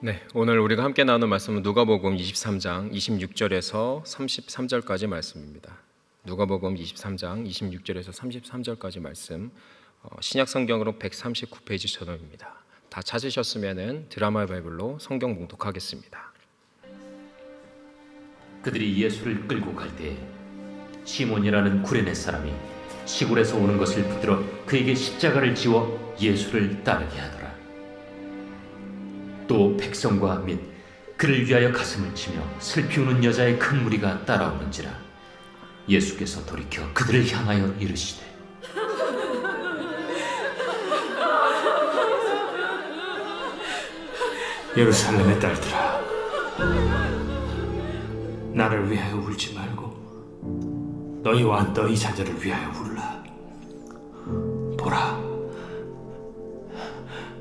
네, 오늘 우리가 함께 나눈 말씀은 누가복음 23장 26절에서 33절까지 말씀입니다. 누가복음 23장 26절에서 33절까지 말씀, 신약 성경으로 139페이지 전원입니다. 다 찾으셨으면 드라마 바이블로 성경 봉독하겠습니다. 그들이 예수를 끌고 갈 때에 시몬이라는 구레네 사람이 시골에서 오는 것을 붙들어 그에게 십자가를 지워 예수를 따르게 하더라. 또 백성과 및 그를 위하여 가슴을 치며 슬피 우는 여자의 큰 무리가 따라오는지라. 예수께서 돌이켜 그들을 향하여 이르시되 예루살렘의 딸들아, 나를 위하여 울지 말고 너희와 너희 자녀를 위하여 울라. 보라,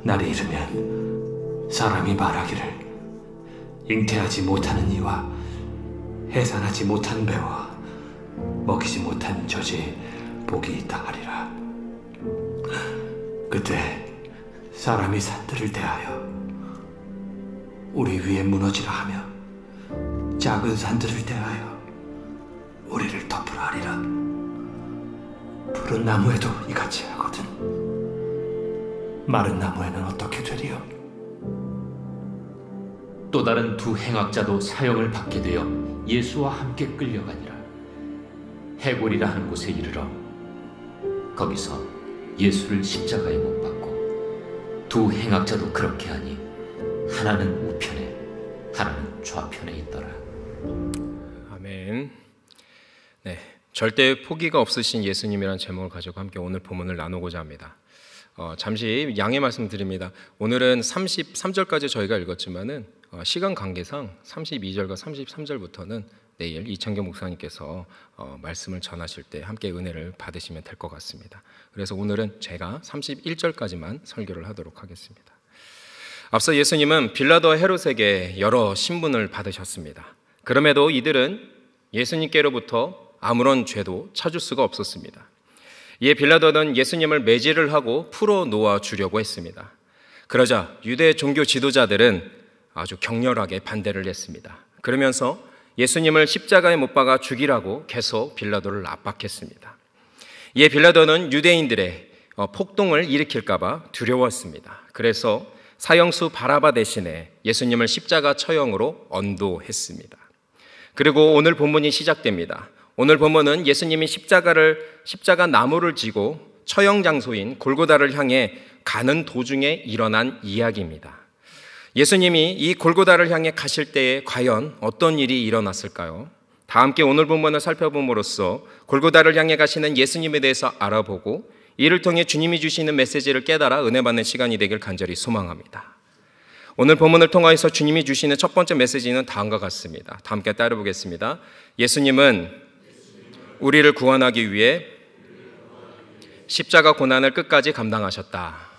날이 이르면 사람이 말하기를 잉태하지 못하는 이와 해산하지 못한 배와 먹이지 못한 젖이 복이 있다 하리라. 그때 사람이 산들을 대하여 우리 위에 무너지라 하며 작은 산들을 대하여 우리를 덮으라 하리라. 푸른 나무에도 이같이 하거든 마른 나무에는 어떻게 되리요? 또 다른 두 행악자도 사형을 받게 되어 예수와 함께 끌려가니라. 해골이라 하는 곳에 이르러 거기서 예수를 십자가에 못 박고 두 행악자도 그렇게 하니 하나는 우편에 하나는 좌편에 있더라. 아멘. 네, 절대 포기가 없으신 예수님이라는 제목을 가지고 함께 오늘 본문을 나누고자 합니다. 잠시 양해 말씀드립니다. 오늘은 33절까지 저희가 읽었지만은 시간 관계상 32절과 33절부터는 내일 이창경 목사님께서 말씀을 전하실 때 함께 은혜를 받으시면 될 것 같습니다. 그래서 오늘은 제가 31절까지만 설교를 하도록 하겠습니다. 앞서 예수님은 빌라도와 헤롯에게 여러 신분을 받으셨습니다. 그럼에도 이들은 예수님께로부터 아무런 죄도 찾을 수가 없었습니다. 이에 빌라도는 예수님을 매질을 하고 풀어 놓아 주려고 했습니다. 그러자 유대 종교 지도자들은 아주 격렬하게 반대를 했습니다. 그러면서 예수님을 십자가에 못 박아 죽이라고 계속 빌라도를 압박했습니다. 이에 빌라도는 유대인들의 폭동을 일으킬까 봐 두려웠습니다. 그래서 사형수 바라바 대신에 예수님을 십자가 처형으로 언도했습니다. 그리고 오늘 본문이 시작됩니다. 오늘 본문은 예수님이 십자가 나무를 지고 처형 장소인 골고다를 향해 가는 도중에 일어난 이야기입니다. 예수님이 이 골고다를 향해 가실 때에 과연 어떤 일이 일어났을까요? 다 함께 오늘 본문을 살펴봄으로써 골고다를 향해 가시는 예수님에 대해서 알아보고 이를 통해 주님이 주시는 메시지를 깨달아 은혜 받는 시간이 되길 간절히 소망합니다. 오늘 본문을 통하여서 주님이 주시는 첫 번째 메시지는 다음과 같습니다. 다 함께 따라보겠습니다. 예수님은 우리를 구원하기 위해 십자가 고난을 끝까지 감당하셨다.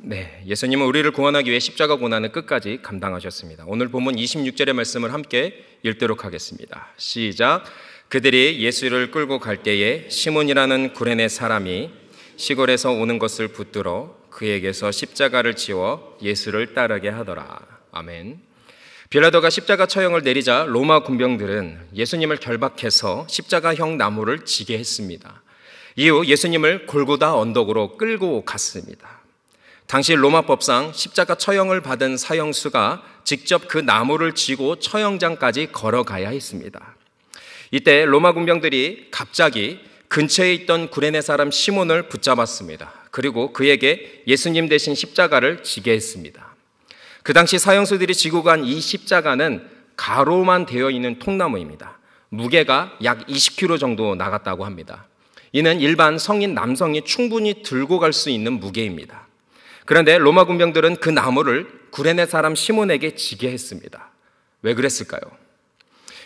네, 예수님은 우리를 구원하기 위해 십자가 고난을 끝까지 감당하셨습니다. 오늘 본문 26절의 말씀을 함께 읽도록 하겠습니다. 시작. 그들이 예수를 끌고 갈 때에 시몬이라는 구레네 사람이 시골에서 오는 것을 붙들어 그에게서 십자가를 지워 예수를 따르게 하더라. 아멘. 빌라도가 십자가 처형을 내리자 로마 군병들은 예수님을 결박해서 십자가형 나무를 지게 했습니다. 이후 예수님을 골고다 언덕으로 끌고 갔습니다. 당시 로마법상 십자가 처형을 받은 사형수가 직접 그 나무를 지고 처형장까지 걸어가야 했습니다. 이때 로마 군병들이 갑자기 근처에 있던 구레네 사람 시몬을 붙잡았습니다. 그리고 그에게 예수님 대신 십자가를 지게 했습니다. 그 당시 사형수들이 지고 간 이 십자가는 가로만 되어 있는 통나무입니다. 무게가 약 20kg 정도 나갔다고 합니다. 이는 일반 성인 남성이 충분히 들고 갈 수 있는 무게입니다. 그런데 로마 군병들은 그 나무를 구레네 사람 시몬에게 지게 했습니다. 왜 그랬을까요?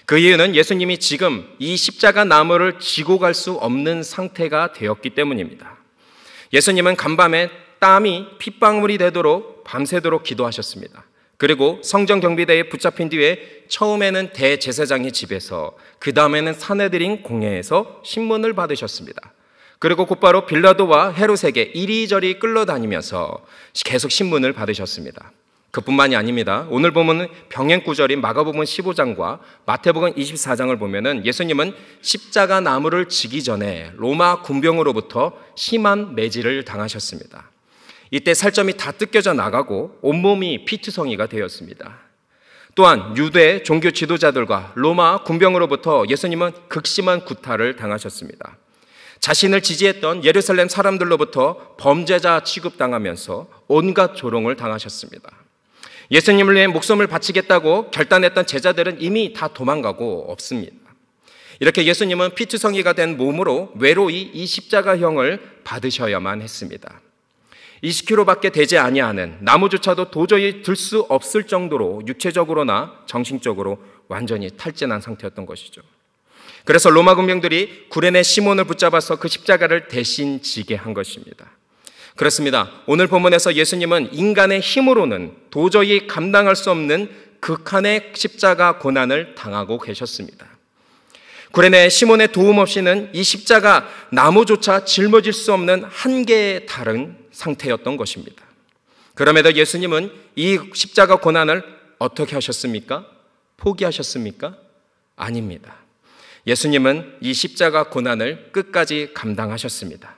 그 이유는 예수님이 지금 이 십자가 나무를 지고 갈 수 없는 상태가 되었기 때문입니다. 예수님은 간밤에 땀이 핏방울이 되도록 밤새도록 기도하셨습니다. 그리고 성전 경비대에 붙잡힌 뒤에 처음에는 대제사장의 집에서, 그 다음에는 사내들인 공회에서 신문을 받으셨습니다. 그리고 곧바로 빌라도와 헤롯에게 이리저리 끌려다니면서 계속 신문을 받으셨습니다. 그뿐만이 아닙니다. 오늘 보면 병행구절인 마가복음 15장과 마태복음 24장을 보면은 예수님은 십자가 나무를 지기 전에 로마 군병으로부터 심한 매질을 당하셨습니다. 이때 살점이 다 뜯겨져 나가고 온몸이 피투성이가 되었습니다. 또한 유대 종교 지도자들과 로마 군병으로부터 예수님은 극심한 구타를 당하셨습니다. 자신을 지지했던 예루살렘 사람들로부터 범죄자 취급당하면서 온갖 조롱을 당하셨습니다. 예수님을 위해 목숨을 바치겠다고 결단했던 제자들은 이미 다 도망가고 없습니다. 이렇게 예수님은 피투성이가 된 몸으로 외로이 이 십자가형을 받으셔야만 했습니다. 20km밖에 되지 아니하는 나무조차도 도저히 들 수 없을 정도로 육체적으로나 정신적으로 완전히 탈진한 상태였던 것이죠. 그래서 로마 군병들이 구레네 시몬을 붙잡아서 그 십자가를 대신 지게 한 것입니다. 그렇습니다. 오늘 본문에서 예수님은 인간의 힘으로는 도저히 감당할 수 없는 극한의 십자가 고난을 당하고 계셨습니다. 구레네 시몬의 도움 없이는 이 십자가 나무조차 짊어질 수 없는 한계에 다른 상태였던 것입니다. 그럼에도 예수님은 이 십자가 고난을 어떻게 하셨습니까? 포기하셨습니까? 아닙니다. 예수님은 이 십자가 고난을 끝까지 감당하셨습니다.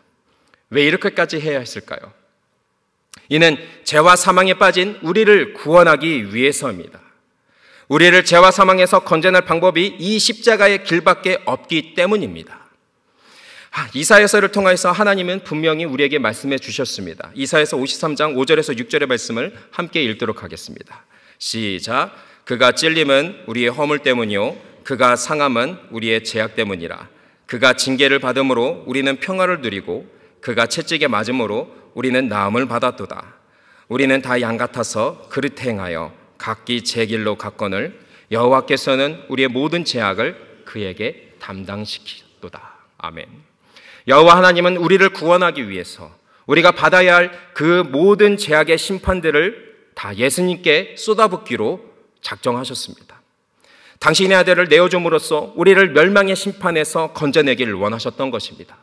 왜 이렇게까지 해야 했을까요? 이는 죄와 사망에 빠진 우리를 구원하기 위해서입니다. 우리를 죄와 사망에서 건져낼 방법이 이 십자가의 길밖에 없기 때문입니다. 이사야서를 통해서 하나님은 분명히 우리에게 말씀해 주셨습니다. 이사야서 53장 5절에서 6절의 말씀을 함께 읽도록 하겠습니다. 시작. 그가 찔림은 우리의 허물 때문이요 그가 상함은 우리의 죄악 때문이라. 그가 징계를 받음으로 우리는 평화를 누리고 그가 채찍에 맞음으로 우리는 나음을 받았도다. 우리는 다 양 같아서 그릇 행하여 각기 제 길로 갔거늘 여호와께서는 우리의 모든 죄악을 그에게 담당시키도다. 아멘. 여호와 하나님은 우리를 구원하기 위해서 우리가 받아야 할 그 모든 죄악의 심판들을 다 예수님께 쏟아붓기로 작정하셨습니다. 당신의 아들을 내어줌으로써 우리를 멸망의 심판에서 건져내기를 원하셨던 것입니다.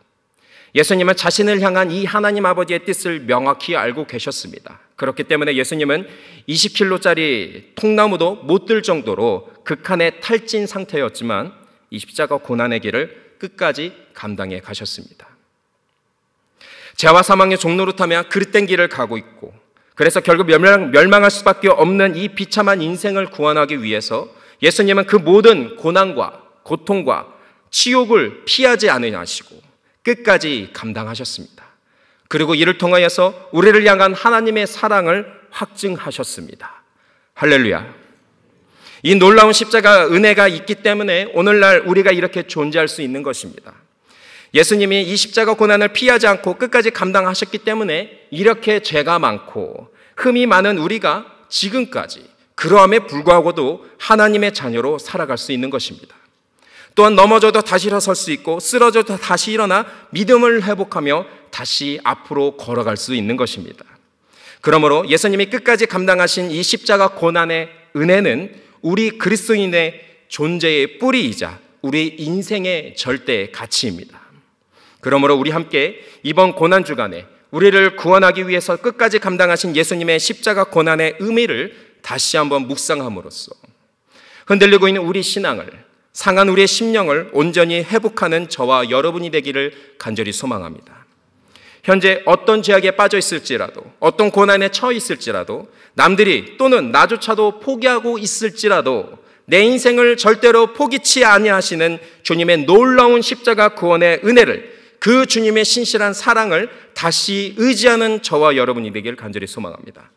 예수님은 자신을 향한 이 하나님 아버지의 뜻을 명확히 알고 계셨습니다. 그렇기 때문에 예수님은 20kg짜리 통나무도 못 들 정도로 극한의 탈진 상태였지만 이 십자가 고난의 길을 끝까지 감당해 가셨습니다. 죄와 사망의 종노릇하며 그릇된 길을 가고 있고 그래서 결국 멸망할 수밖에 없는 이 비참한 인생을 구원하기 위해서 예수님은 그 모든 고난과 고통과 치욕을 피하지 않으시고 끝까지 감당하셨습니다. 그리고 이를 통하여서 우리를 향한 하나님의 사랑을 확증하셨습니다. 할렐루야. 이 놀라운 십자가 은혜가 있기 때문에 오늘날 우리가 이렇게 존재할 수 있는 것입니다. 예수님이 이 십자가 고난을 피하지 않고 끝까지 감당하셨기 때문에 이렇게 죄가 많고 흠이 많은 우리가 지금까지 그러함에 불구하고도 하나님의 자녀로 살아갈 수 있는 것입니다. 또한 넘어져도 다시 일어설 수 있고 쓰러져도 다시 일어나 믿음을 회복하며 다시 앞으로 걸어갈 수 있는 것입니다. 그러므로 예수님이 끝까지 감당하신 이 십자가 고난의 은혜는 우리 그리스도인의 존재의 뿌리이자 우리 인생의 절대 가치입니다. 그러므로 우리 함께 이번 고난 주간에 우리를 구원하기 위해서 끝까지 감당하신 예수님의 십자가 고난의 의미를 다시 한번 묵상함으로써 흔들리고 있는 우리 신앙을, 상한 우리의 심령을 온전히 회복하는 저와 여러분이 되기를 간절히 소망합니다. 현재 어떤 죄악에 빠져 있을지라도, 어떤 고난에 처해 있을지라도, 남들이 또는 나조차도 포기하고 있을지라도 내 인생을 절대로 포기치 아니하시는 주님의 놀라운 십자가 구원의 은혜를, 그 주님의 신실한 사랑을 다시 의지하는 저와 여러분이 되기를 간절히 소망합니다.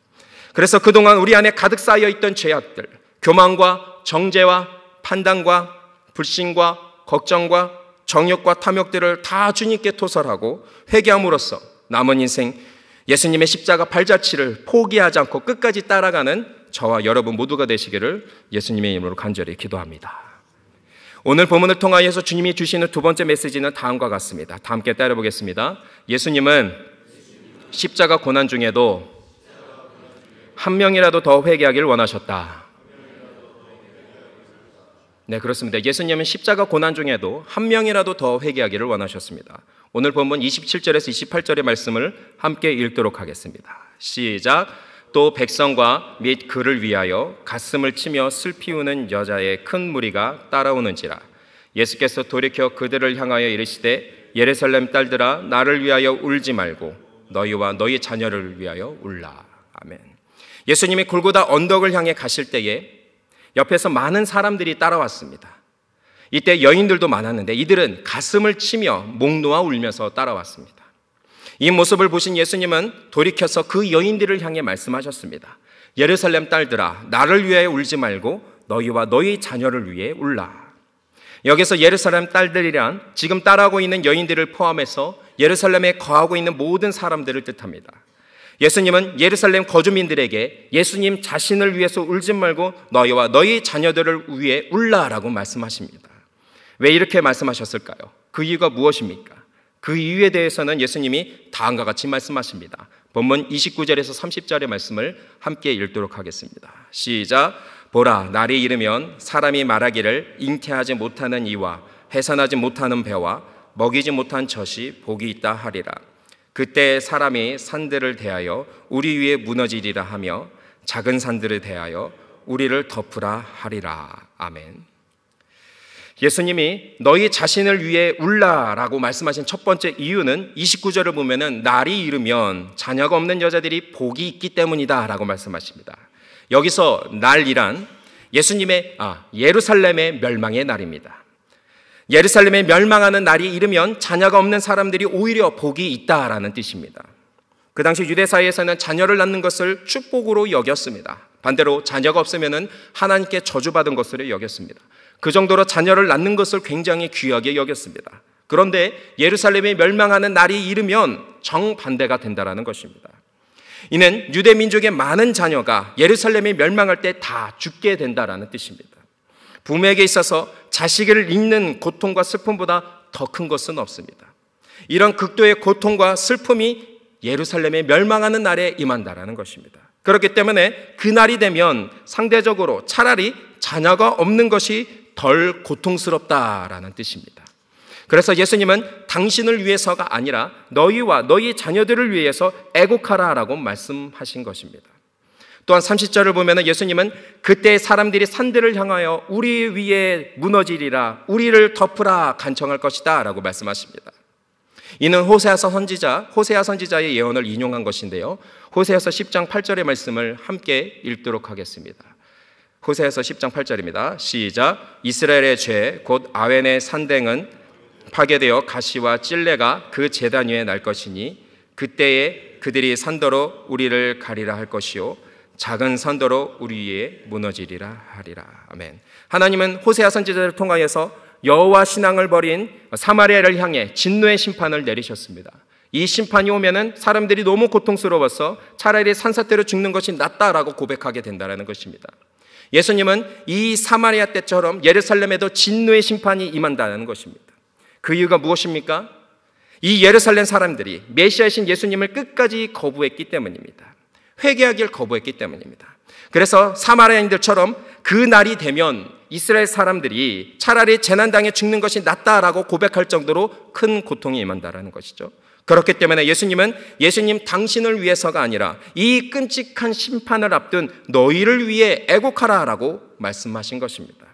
그래서 그동안 우리 안에 가득 쌓여있던 죄악들, 교만과 정죄와 판단과 불신과 걱정과 정욕과 탐욕들을 다 주님께 토설하고 회개함으로써 남은 인생 예수님의 십자가 발자취를 포기하지 않고 끝까지 따라가는 저와 여러분 모두가 되시기를 예수님의 이름으로 간절히 기도합니다. 오늘 본문을 통하여서 주님이 주시는 두 번째 메시지는 다음과 같습니다. 다 함께 따라보겠습니다. 예수님은 십자가 고난 중에도 한 명이라도 더 회개하기를 원하셨다. 네, 그렇습니다. 예수님은 십자가 고난 중에도 한 명이라도 더 회개하기를 원하셨습니다. 오늘 본문 27절에서 28절의 말씀을 함께 읽도록 하겠습니다. 시작. 또 백성과 및 그를 위하여 가슴을 치며 슬피 우는 여자의 큰 무리가 따라오는지라. 예수께서 돌이켜 그들을 향하여 이르시되 예루살렘 딸들아 나를 위하여 울지 말고 너희와 너희 자녀를 위하여 울라. 아멘. 예수님이 골고다 언덕을 향해 가실 때에 옆에서 많은 사람들이 따라왔습니다. 이때 여인들도 많았는데 이들은 가슴을 치며 목 놓아 울면서 따라왔습니다. 이 모습을 보신 예수님은 돌이켜서 그 여인들을 향해 말씀하셨습니다. 예루살렘 딸들아 나를 위하여 울지 말고 너희와 너희 자녀를 위해 울라. 여기서 예루살렘 딸들이란 지금 따라오고 있는 여인들을 포함해서 예루살렘에 거하고 있는 모든 사람들을 뜻합니다. 예수님은 예루살렘 거주민들에게 예수님 자신을 위해서 울지 말고 너희와 너희 자녀들을 위해 울라라고 말씀하십니다. 왜 이렇게 말씀하셨을까요? 그 이유가 무엇입니까? 그 이유에 대해서는 예수님이 다음과 같이 말씀하십니다. 본문 29절에서 30절의 말씀을 함께 읽도록 하겠습니다. 시작. 보라, 날이 이르면 사람이 말하기를 잉태하지 못하는 이와 해산하지 못하는 배와 먹이지 못한 젖이 복이 있다 하리라. 그때 사람이 산들을 대하여 우리 위에 무너지리라 하며 작은 산들을 대하여 우리를 덮으라 하리라. 아멘. 예수님이 너희 자신을 위해 울라라고 말씀하신 첫 번째 이유는 29절을 보면은 날이 이르면 자녀가 없는 여자들이 복이 있기 때문이다 라고 말씀하십니다. 여기서 날이란 예루살렘의 멸망의 날입니다. 예루살렘에 멸망하는 날이 이르면 자녀가 없는 사람들이 오히려 복이 있다라는 뜻입니다. 그 당시 유대 사회에서는 자녀를 낳는 것을 축복으로 여겼습니다. 반대로 자녀가 없으면 하나님께 저주받은 것으로 여겼습니다. 그 정도로 자녀를 낳는 것을 굉장히 귀하게 여겼습니다. 그런데 예루살렘이 멸망하는 날이 이르면 정반대가 된다는 것입니다. 이는 유대 민족의 많은 자녀가 예루살렘이 멸망할 때 다 죽게 된다는 뜻입니다. 부모에게 있어서 자식을 잃는 고통과 슬픔보다 더 큰 것은 없습니다. 이런 극도의 고통과 슬픔이 예루살렘에 멸망하는 날에 임한다는 것입니다. 그렇기 때문에 그 날이 되면 상대적으로 차라리 자녀가 없는 것이 덜 고통스럽다라는 뜻입니다. 그래서 예수님은 당신을 위해서가 아니라 너희와 너희 자녀들을 위해서 애곡하라라고 말씀하신 것입니다. 또한 30절을 보면 예수님은 그때 사람들이 산들을 향하여 우리 위에 무너지리라 우리를 덮으라 간청할 것이다 라고 말씀하십니다. 이는 호세아 선지자의 예언을 인용한 것인데요. 호세아서 10장 8절의 말씀을 함께 읽도록 하겠습니다. 호세아서 10장 8절입니다. 시작. 이스라엘의 죄 곧 아웬의 산댕은 파괴되어 가시와 찔레가 그 제단 위에 날 것이니 그때에 그들이 산더러 우리를 가리라 할 것이요 작은 산더러 우리 위에 무너지리라 하리라. 아멘. 하나님은 호세아 선지자를 통하여서 여호와 신앙을 버린 사마리아를 향해 진노의 심판을 내리셨습니다. 이 심판이 오면은 사람들이 너무 고통스러워서 차라리 산사태로 죽는 것이 낫다라고 고백하게 된다는 것입니다. 예수님은 이 사마리아 때처럼 예루살렘에도 진노의 심판이 임한다는 것입니다. 그 이유가 무엇입니까? 이 예루살렘 사람들이 메시아이신 예수님을 끝까지 거부했기 때문입니다. 회개하길 거부했기 때문입니다. 그래서 사마리아인들처럼 그 날이 되면 이스라엘 사람들이 차라리 재난당해 죽는 것이 낫다라고 고백할 정도로 큰 고통이 임한다는 것이죠. 그렇기 때문에 예수님은 예수님 당신을 위해서가 아니라 이 끔찍한 심판을 앞둔 너희를 위해 애곡하라라고 말씀하신 것입니다.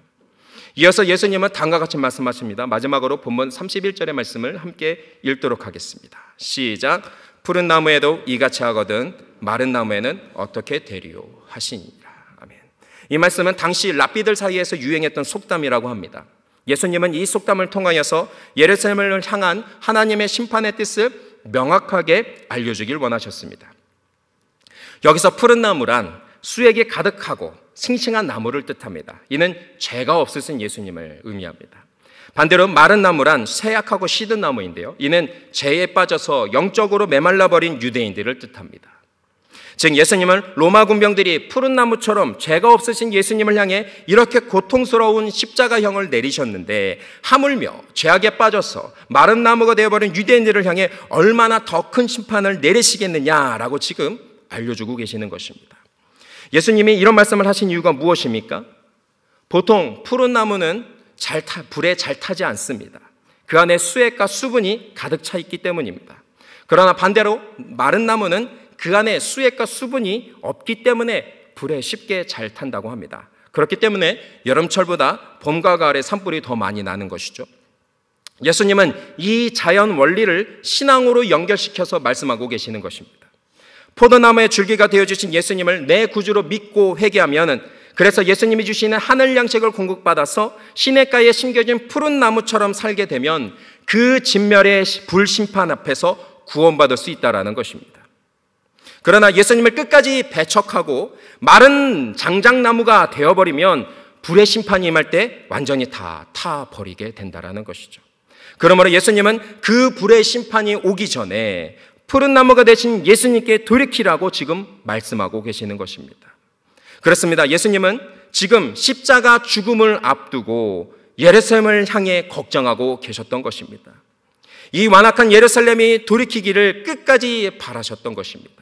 이어서 예수님은 다음과 같이 말씀하십니다. 마지막으로 본문 31절의 말씀을 함께 읽도록 하겠습니다. 시작. 푸른 나무에도 이같이 하거든 마른 나무에는 어떻게 되리요 하시니라. 아멘. 이 말씀은 당시 랍비들 사이에서 유행했던 속담이라고 합니다. 예수님은 이 속담을 통하여서 예루살렘을 향한 하나님의 심판의 뜻을 명확하게 알려주길 원하셨습니다. 여기서 푸른 나무란 수액이 가득하고 싱싱한 나무를 뜻합니다. 이는 죄가 없으신 예수님을 의미합니다. 반대로 마른 나무란 쇠약하고 시든 나무인데요. 이는 죄에 빠져서 영적으로 메말라버린 유대인들을 뜻합니다. 즉 예수님은 로마 군병들이 푸른 나무처럼 죄가 없으신 예수님을 향해 이렇게 고통스러운 십자가형을 내리셨는데 하물며 죄악에 빠져서 마른 나무가 되어버린 유대인들을 향해 얼마나 더 큰 심판을 내리시겠느냐라고 지금 알려주고 계시는 것입니다. 예수님이 이런 말씀을 하신 이유가 무엇입니까? 보통 푸른 나무는 불에 잘 타지 않습니다. 그 안에 수액과 수분이 가득 차 있기 때문입니다. 그러나 반대로 마른 나무는 그 안에 수액과 수분이 없기 때문에 불에 쉽게 잘 탄다고 합니다. 그렇기 때문에 여름철보다 봄과 가을에 산불이 더 많이 나는 것이죠. 예수님은 이 자연 원리를 신앙으로 연결시켜서 말씀하고 계시는 것입니다. 포도나무의 줄기가 되어주신 예수님을 내 구주로 믿고 회개하면, 그래서 예수님이 주시는 하늘 양식을 공급받아서 시냇가에 심겨진 푸른 나무처럼 살게 되면 그 진멸의 불심판 앞에서 구원받을 수 있다는 것입니다. 그러나 예수님을 끝까지 배척하고 마른 장작나무가 되어버리면 불의 심판이 임할 때 완전히 다 타버리게 된다는 것이죠. 그러므로 예수님은 그 불의 심판이 오기 전에 푸른 나무가 되신 예수님께 돌이키라고 지금 말씀하고 계시는 것입니다. 그렇습니다. 예수님은 지금 십자가 죽음을 앞두고 예루살렘을 향해 걱정하고 계셨던 것입니다. 이 완악한 예루살렘이 돌이키기를 끝까지 바라셨던 것입니다.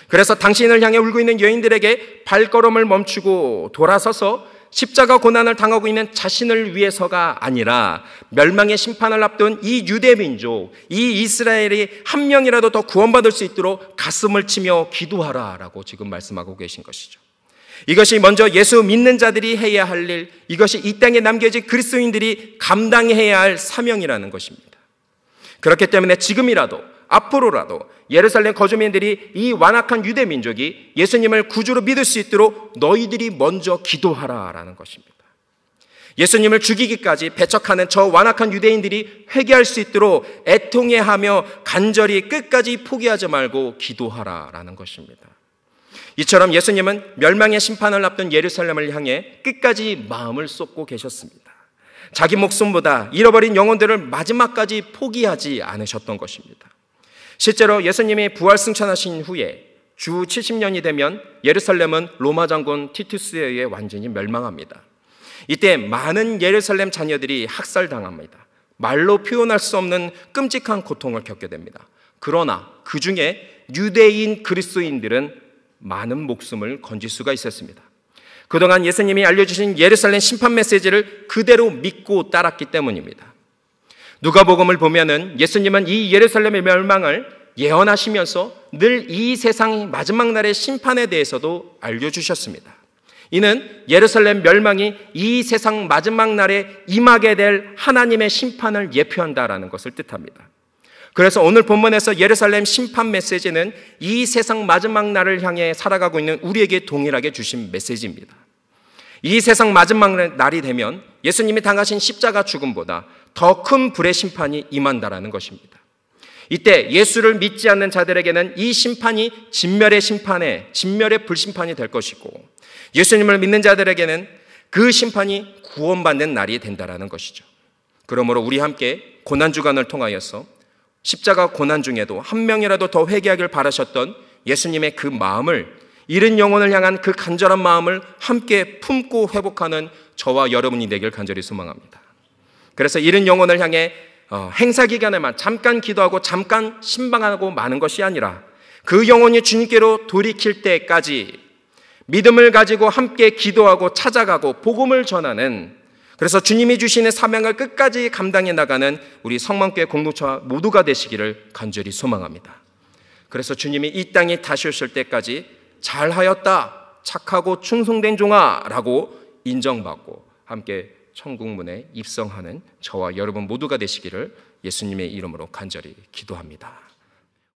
그래서 당신을 향해 울고 있는 여인들에게 발걸음을 멈추고 돌아서서 십자가 고난을 당하고 있는 자신을 위해서가 아니라 멸망의 심판을 앞둔 이 유대 민족, 이 이스라엘이 한 명이라도 더 구원받을 수 있도록 가슴을 치며 기도하라라고 지금 말씀하고 계신 것이죠. 이것이 먼저 예수 믿는 자들이 해야 할 일, 이것이 이 땅에 남겨진 그리스도인들이 감당해야 할 사명이라는 것입니다. 그렇기 때문에 지금이라도 앞으로라도 예루살렘 거주민들이 이 완악한 유대 민족이 예수님을 구주로 믿을 수 있도록 너희들이 먼저 기도하라라는 것입니다. 예수님을 죽이기까지 배척하는 저 완악한 유대인들이 회개할 수 있도록 애통해하며 간절히 끝까지 포기하지 말고 기도하라라는 것입니다. 이처럼 예수님은 멸망의 심판을 앞둔 예루살렘을 향해 끝까지 마음을 쏟고 계셨습니다. 자기 목숨보다 잃어버린 영혼들을 마지막까지 포기하지 않으셨던 것입니다. 실제로 예수님이 부활 승천하신 후에 주 70년이 되면 예루살렘은 로마 장군 티투스에 의해 완전히 멸망합니다. 이때 많은 예루살렘 자녀들이 학살당합니다. 말로 표현할 수 없는 끔찍한 고통을 겪게 됩니다. 그러나 그 중에 유대인 그리스도인들은 많은 목숨을 건질 수가 있었습니다. 그동안 예수님이 알려주신 예루살렘 심판 메시지를 그대로 믿고 따랐기 때문입니다. 누가복음을 보면은 예수님은 이 예루살렘의 멸망을 예언하시면서 늘 이 세상 마지막 날의 심판에 대해서도 알려주셨습니다. 이는 예루살렘 멸망이 이 세상 마지막 날에 임하게 될 하나님의 심판을 예표한다라는 것을 뜻합니다. 그래서 오늘 본문에서 예루살렘 심판 메시지는 이 세상 마지막 날을 향해 살아가고 있는 우리에게 동일하게 주신 메시지입니다. 이 세상 마지막 날이 되면 예수님이 당하신 십자가 죽음보다 더 큰 불의 심판이 임한다라는 것입니다. 이때 예수를 믿지 않는 자들에게는 이 심판이 진멸의 불심판이 될 것이고, 예수님을 믿는 자들에게는 그 심판이 구원받는 날이 된다라는 것이죠. 그러므로 우리 함께 고난주간을 통하여서 십자가 고난 중에도 한 명이라도 더 회개하길 바라셨던 예수님의 그 마음을, 잃은 영혼을 향한 그 간절한 마음을 함께 품고 회복하는 저와 여러분이 되길 간절히 소망합니다. 그래서 잃은 영혼을 향해 행사 기간에만 잠깐 기도하고 잠깐 신방하고 마는 것이 아니라 그 영혼이 주님께로 돌이킬 때까지 믿음을 가지고 함께 기도하고 찾아가고 복음을 전하는, 그래서 주님이 주시는 사명을 끝까지 감당해 나가는 우리 성만교회 공동체와 모두가 되시기를 간절히 소망합니다. 그래서 주님이 이 땅에 다시 오실 때까지 잘하였다, 착하고 충성된 종아 라고 인정받고 함께 천국문에 입성하는 저와 여러분 모두가 되시기를 예수님의 이름으로 간절히 기도합니다.